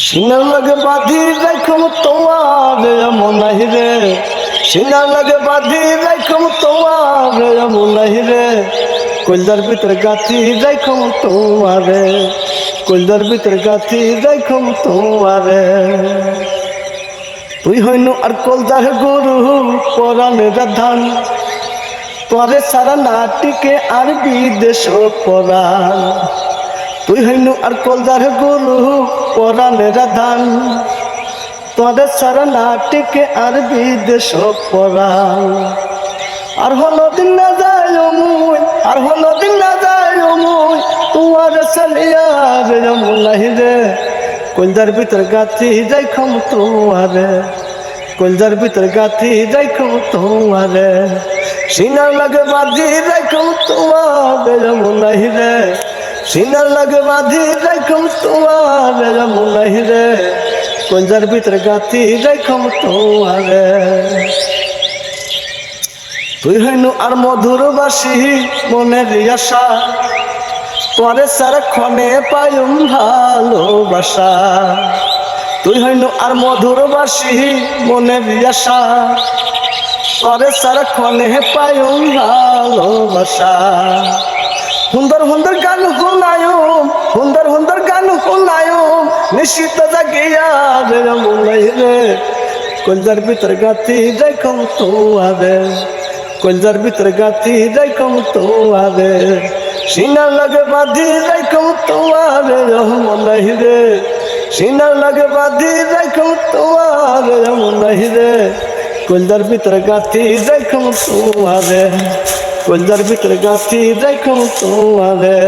সিনার লাগে বাঁধি রাখম তোমার মনাহি রে, সিনার লাগে বাঁধি রাখম তোমার মনাহি রে, কলজার ভিতর গাথি রাখম তোমারে, কলজার ভিতর গাথি রাখম তোমারে। তুই হইনু আর কলজার গরু পরাণের ধান, তোরে সারা নাটিকে আর বিদেশ পরাণ। তুই হইনু আর কলজার গরু পরাণের ধান, তোরে সারা নাটিকে আর বিদেশ পরাণ। আর হলো দিন না যায় মুই, আর হলো দিন না যায় মুই, তোমার সালিয়া রে মনাহি রে, কলজার ভিতর গাথি রাখম তোমারে, কলজার ভিতর গাথি রাখম তোমারে। সিনার লাগে বাঁধি রাখম তোমারে মনাহি রে, সিনার লাগে বাঁধি রাখম তোমারে মনাহি রে, কলজার ভিতর গাথি রাখম তোমারে। তুই হইনু আর মধুর বাসি মনের আশা, তোরে সারাক্ষণে পায়ুম ভালোবাসা। তুই হইনু আর মধুর বাসি মনের আশা, তোরে সারাক্ষণে পায়ুম ভালোবাসা। সুন্দর সুন্দর গান শুনায়ুম, সুন্দর সুন্দর গান শুনায়ুম, নিশ্চিত জাগিয়া রে মনাহি রে, কলজার ভিতর গাথি রাখম তোমারে, কলজার ভিতর গাথি রাখম তোমারে। সিনার লাগে বাঁধি রাখম তোমারে মনাহি রে, সিনার লাগে বাঁধি রাখম তোমারে মনাহি রে, কলজার ভিতর গাথি রাখম তোমারে, কলজার ভিতর গাথি রাখম তোমারে।